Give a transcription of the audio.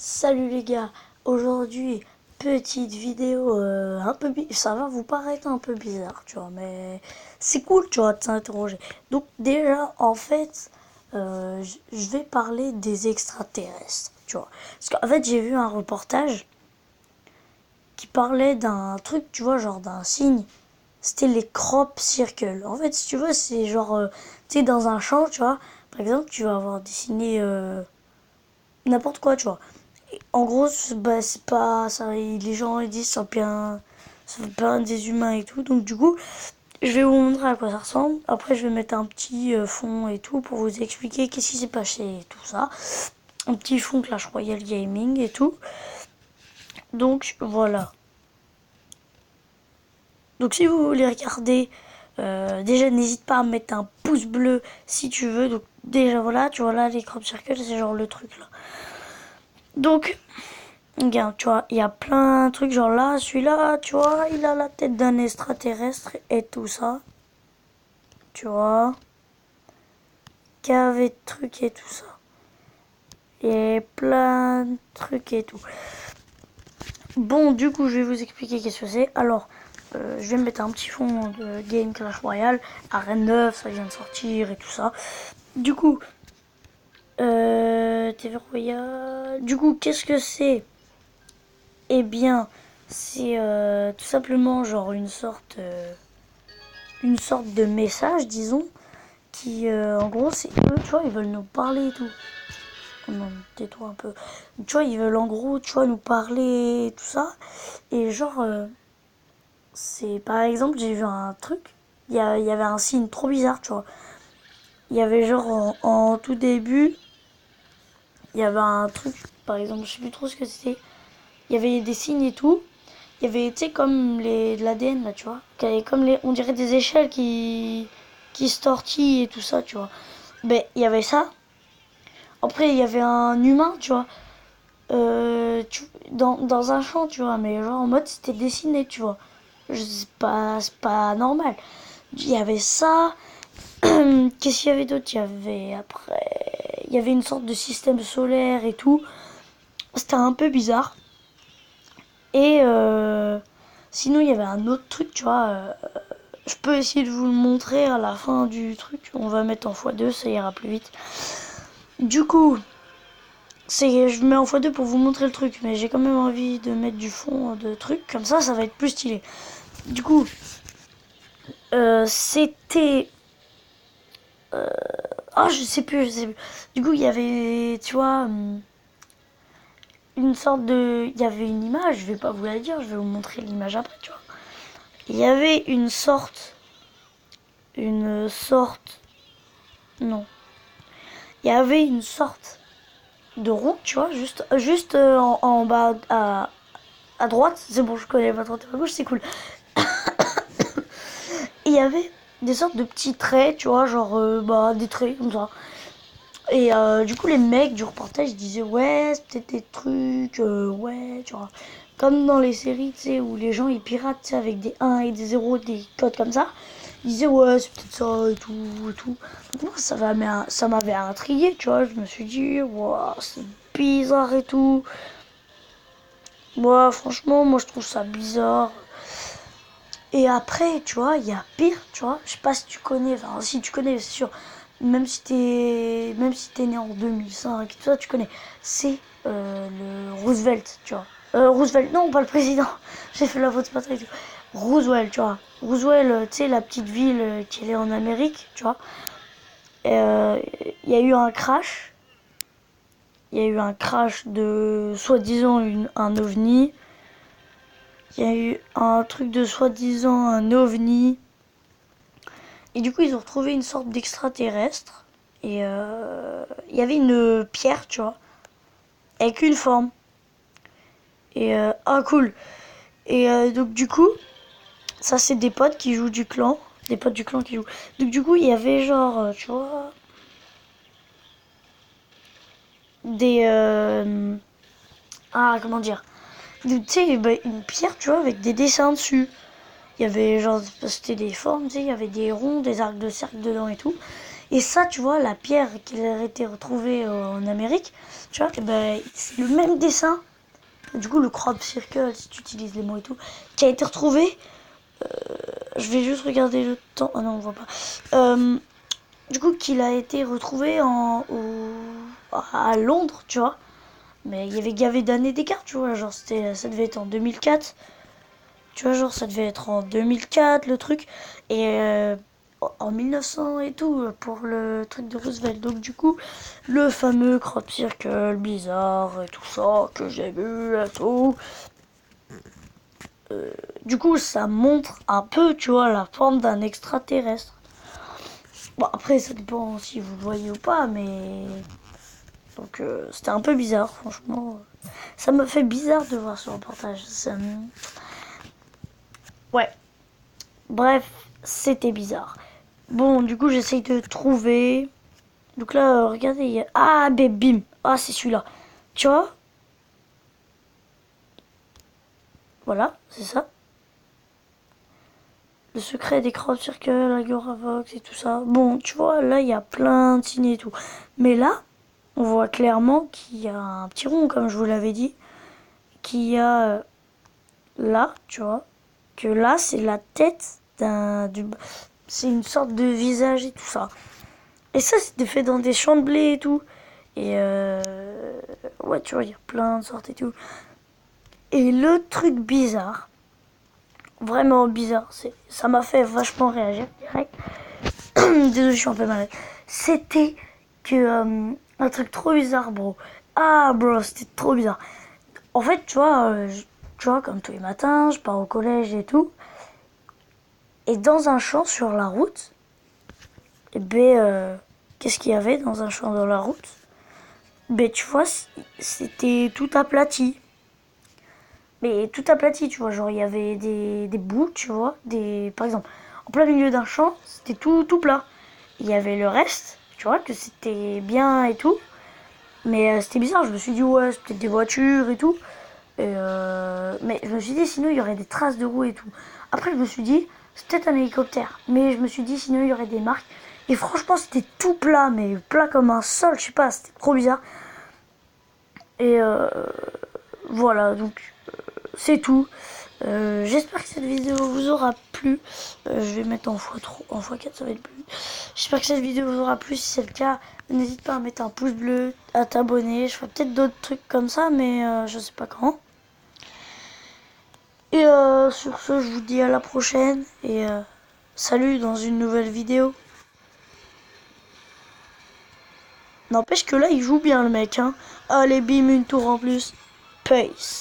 Salut les gars, aujourd'hui petite vidéo ça va vous paraître un peu bizarre, tu vois, mais c'est cool, tu vois, de s'interroger. Donc déjà, en fait, je vais parler des extraterrestres, tu vois. Parce qu'en fait, j'ai vu un reportage qui parlait d'un truc, tu vois, genre d'un signe. C'était les crop circles. En fait, si tu veux, c'est genre, tu sais, dans un champ, tu vois, par exemple, tu vas avoir dessiné n'importe quoi, tu vois. En gros, c'est pas ça. Les gens ils disent ça fait bien des humains et tout. Donc du coup, je vais vous montrer à quoi ça ressemble. Après, je vais mettre un petit fond et tout pour vous expliquer qu'est-ce qui s'est passé et tout ça. Un petit fond Clash Royale Gaming et tout. Donc voilà. Donc si vous voulez regarder, déjà n'hésite pas à mettre un pouce bleu si tu veux. Donc déjà voilà, tu vois là les crop circles, c'est genre le truc là. Donc regarde, tu vois, il y a plein de trucs, genre là, celui-là, tu vois, il a la tête d'un extraterrestre et tout ça. Tu vois, cave et trucs et tout ça. Et plein de trucs et tout. Bon, du coup, je vais vous expliquer qu'est-ce que c'est. Alors, je vais mettre un petit fond de Game Clash Royale, Arène 9, ça vient de sortir et tout ça. Du coup, TV Royale. Du coup, qu'est-ce que c'est? Eh bien, c'est tout simplement genre une sorte de message, disons, qui, en gros, c'est eux, tu vois, ils veulent nous parler et tout. Oh non, tais-toi un peu. Tu vois, ils veulent en gros, tu vois, nous parler et tout ça. Et genre, c'est par exemple, j'ai vu un truc, il y avait un signe trop bizarre, tu vois. Il y avait genre en tout début, il y avait un truc, par exemple, je sais plus trop ce que c'était. Il y avait des signes et tout. Il y avait, tu sais, comme de l'ADN, là, tu vois. Comme on dirait des échelles qui se tortillent et tout ça, tu vois. Ben, il y avait ça. Après, il y avait un humain, tu vois. Dans un champ, tu vois. Mais genre, en mode, c'était dessiné, tu vois. C'est pas normal. Il y avait ça. Qu'est-ce qu'il y avait d'autre? Il y avait, après... Il y avait une sorte de système solaire et tout. C'était un peu bizarre. Et sinon, il y avait un autre truc, tu vois. Je peux essayer de vous le montrer à la fin du truc. On va mettre en x2, ça ira plus vite. Du coup, je mets en x2 pour vous montrer le truc, mais j'ai quand même envie de mettre du fond de truc. Comme ça va être plus stylé. Du coup, c'était... Ah, je sais plus, je sais plus. Du coup, il y avait, tu vois, une sorte de... Il y avait une image, je vais pas vous la dire, je vais vous montrer l'image après, tu vois. Il y avait une sorte... Une sorte... Non. Il y avait une sorte de rond, tu vois, juste en bas à droite. C'est bon, je connais pas trop à gauche, c'est cool. Et il y avait des sortes de petits traits, tu vois, genre des traits comme ça. Et du coup, les mecs du reportage disaient ouais, c'est peut-être des trucs, ouais, tu vois. Comme dans les séries, tu sais, où les gens ils piratent, tu sais, avec des 1 et des 0, des codes comme ça. Ils disaient ouais, c'est peut-être ça et tout, et tout. Donc moi, ça m'avait intrigué, tu vois. Je me suis dit, wow, c'est bizarre et tout. Moi, franchement, moi je trouve ça bizarre. Et après, tu vois, il y a pire, tu vois. Je sais pas si tu connais, enfin, si tu connais, c'est sûr. Même si t'es né en 2005 et tout ça, tu connais. C'est le Roosevelt, tu vois. Roosevelt, non, pas le président. J'ai fait la faute ce matin et tout. Roosevelt, tu vois. Roosevelt, tu sais, la petite ville qui est en Amérique, tu vois. Il y a eu un crash. Il y a eu un crash de soi-disant un ovni. Il y a eu un truc de soi-disant un ovni. Et du coup, ils ont retrouvé une sorte d'extraterrestre. Et il y avait une pierre, tu vois, avec une forme. Et ah, cool. Et donc, du coup, ça, c'est des potes qui jouent du clan. Des potes du clan qui jouent. Donc, du coup, il y avait genre, tu vois, des. Ah, comment dire? Tu sais, bah, une pierre, tu vois, avec des dessins dessus. Il y avait genre, c'était des formes, tu sais, il y avait des ronds, des arcs de cercle dedans et tout. Et ça, tu vois, la pierre qui a été retrouvée en Amérique, tu vois, et ben, c'est le même dessin. Du coup, le crop circle, si tu utilises les mots et tout, qui a été retrouvé. Je vais juste regarder le temps. Ah non, on voit pas. Du coup, qu'il a été retrouvé à Londres, tu vois. Mais il y avait gavé d'années d'écart, tu vois. Genre, ça devait être en 2004. Tu vois, genre, ça devait être en 2004, le truc. Et en 1900 et tout, pour le truc de Roosevelt. Donc, du coup, le fameux crop circle bizarre et tout ça que j'ai vu et tout. Du coup, ça montre un peu, tu vois, la forme d'un extraterrestre. Bon, après, ça dépend si vous le voyez ou pas, mais... Donc, c'était un peu bizarre, franchement. Ça me fait bizarre de voir ce reportage. Ouais. Bref, c'était bizarre. Bon, du coup, j'essaye de trouver. Donc là, regardez, il y a... Ah, ben bim. Ah, c'est celui-là. Tu vois? Voilà, c'est ça. Le secret des crop circles, Agoravox et tout ça. Bon, tu vois, là, il y a plein de signes et tout. Mais là, on voit clairement qu'il y a un petit rond, comme je vous l'avais dit. Qu'il y a là, tu vois. Que là, c'est la tête c'est une sorte de visage et tout ça. Et ça, c'était fait dans des champs de blé et tout. Et ouais, tu vois, il y a plein de sortes et tout. Et le truc bizarre, vraiment bizarre, ça m'a fait vachement réagir direct. Désolé, je suis un peu malade. C'était que un truc trop bizarre, bro. Ah, bro, c'était trop bizarre. En fait, tu vois, comme tous les matins, je pars au collège et tout. Et dans un champ sur la route, et ben, qu'est-ce qu'il y avait dans un champ dans la route? Ben, tu vois, c'était tout aplati. Mais tout aplati, tu vois, genre il y avait des bouts, tu vois, par exemple, en plein milieu d'un champ, c'était tout plat. Il y avait le reste, tu vois, que c'était bien et tout, mais c'était bizarre, je me suis dit, ouais, c'est peut-être des voitures et tout, mais je me suis dit, sinon il y aurait des traces de roues et tout. Après, je me suis dit, c'est peut-être un hélicoptère, mais je me suis dit, sinon il y aurait des marques, et franchement, c'était tout plat, mais plat comme un sol, je sais pas, c'était trop bizarre. Et voilà, donc c'est tout. J'espère que cette vidéo vous aura plu. Je vais mettre en x3, en x4, ça va être plus. J'espère que cette vidéo vous aura plu. Si c'est le cas, n'hésite pas à mettre un pouce bleu, à t'abonner. Je ferai peut-être d'autres trucs comme ça, mais je sais pas quand. Et sur ce, je vous dis à la prochaine. Et salut dans une nouvelle vidéo. N'empêche que là, il joue bien le mec. Hein. Allez, bim, une tour en plus. Peace.